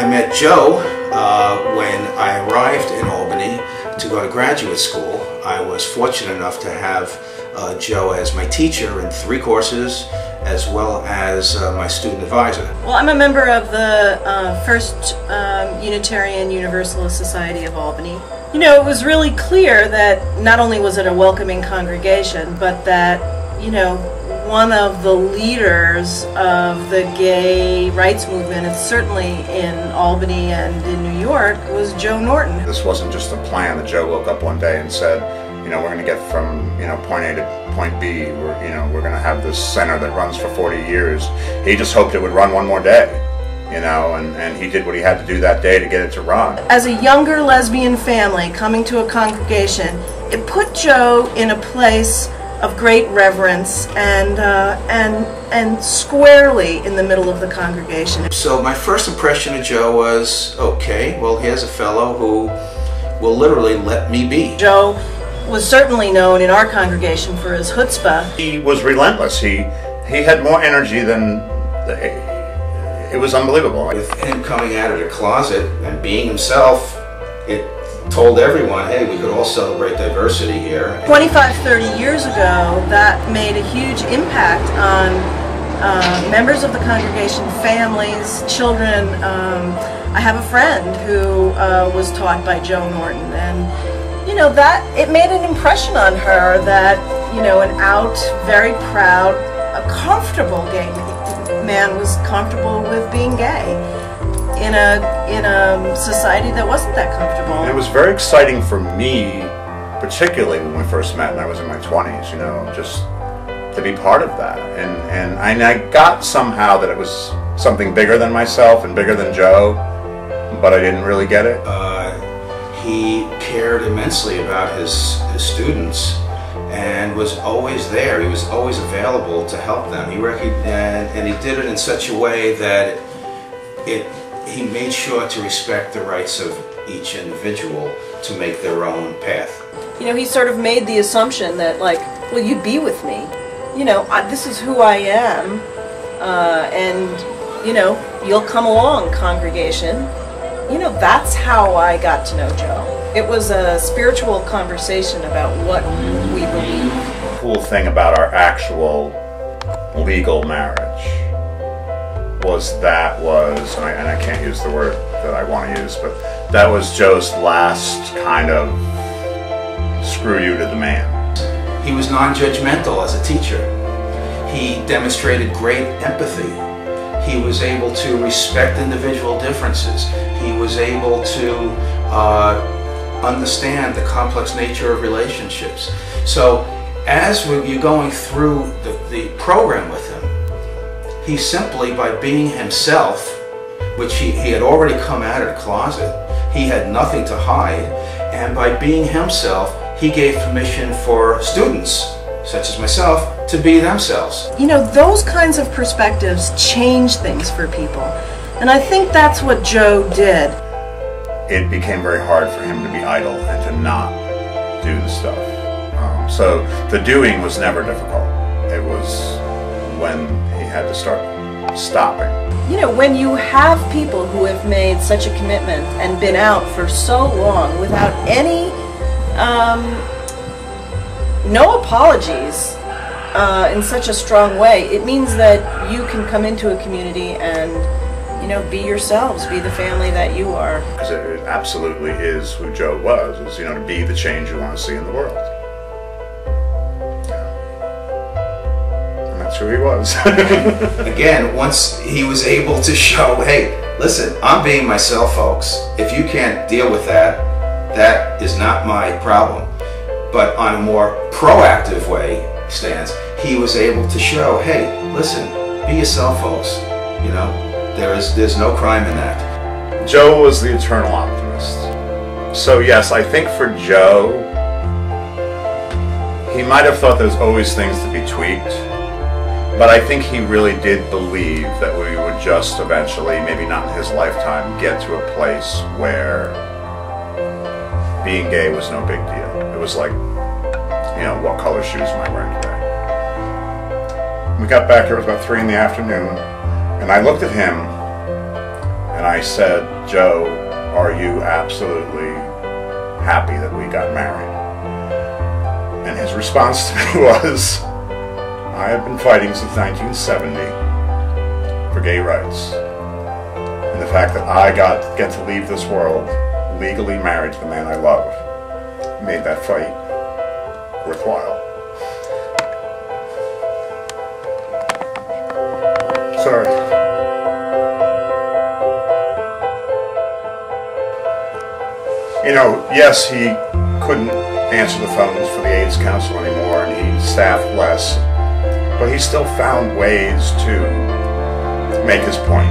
I met Joe when I arrived in Albany to go to graduate school. I was fortunate enough to have Joe as my teacher in 3 courses, as well as my student advisor. Well, I'm a member of the First Unitarian Universalist Society of Albany. You know, it was really clear that not only was it a welcoming congregation, but that, you know, one of the leaders of the gay rights movement, certainly in Albany and in New York, was Joe Norton. This wasn't just a plan that Joe woke up one day and said, you know, we're going to get from, you know, point A to point B. We're going to have this center that runs for 40 years. He just hoped it would run one more day, you know, and he did what he had to do that day to get it to run. As a younger lesbian family coming to a congregation, it put Joe in a place of great reverence and squarely in the middle of the congregation. So my first impression of Joe was, okay, well, here's a fellow who will literally let me be. Joe was certainly known in our congregation for his chutzpah. He was relentless. He had more energy than, it was unbelievable. With him coming out of the closet and being himself, it told everyone, hey, we could all celebrate diversity here. 25, 30 years ago, that made a huge impact on members of the congregation, families, children. I have a friend who was taught by Joe Norton, and you know, that it made an impression on her that, you know, an out, very proud, a comfortable gay man was comfortable with being gay in a society that wasn't that comfortable. And it was very exciting for me, particularly when we first met and I was in my 20s, you know, just to be part of that. And I got somehow that it was something bigger than myself and bigger than Joe, but I didn't really get it. He cared immensely about his students and was always there. He was always available to help them. And he did it in such a way that he made sure to respect the rights of each individual to make their own path. You know, he sort of made the assumption that, like, will you be with me? You know, this is who I am, and, you know, you'll come along, congregation. You know, that's how I got to know Joe. It was a spiritual conversation about what we believe. The cool thing about our actual legal marriage was and I can't use the word that I want to use, but that was Joe's last kind of screw you to the man. He was non-judgmental as a teacher. He demonstrated great empathy. He was able to respect individual differences. He was able to understand the complex nature of relationships. So as you're going through the program with him, he simply, by being himself, which he had already come out of the closet, he had nothing to hide, and by being himself, he gave permission for students, such as myself, to be themselves. You know, those kinds of perspectives change things for people, and I think that's what Joe did. It became very hard for him to be idle and to not do the stuff. So the doing was never difficult. It was when he had to start stopping. You know, when you have people who have made such a commitment and been out for so long without any, no apologies in such a strong way, it means that you can come into a community and, you know, be yourselves, be the family that you are. Because it absolutely is who Joe was, is, you know, to be the change you want to see in the world. That's who he was. Again, once he was able to show, hey, listen, I'm being myself, folks. If you can't deal with that, that is not my problem. But on a more proactive way stance, he was able to show, hey, listen, be yourself, folks. You know, there's no crime in that. Joe was the eternal optimist. So yes, I think for Joe, he might have thought there's always things to be tweaked. But I think he really did believe that we would just eventually, maybe not in his lifetime, get to a place where being gay was no big deal. It was like, you know, what color shoes am I wearing today? We got back here, it was about 3 in the afternoon, and I looked at him, and I said, "Joe, are you absolutely happy that we got married?" And his response to me was, "I have been fighting since 1970 for gay rights. And the fact that I get to leave this world legally married to the man I love made that fight worthwhile." Sorry. You know, yes, he couldn't answer the phones for the AIDS Council anymore, and he staffed less, but he still found ways to make his point.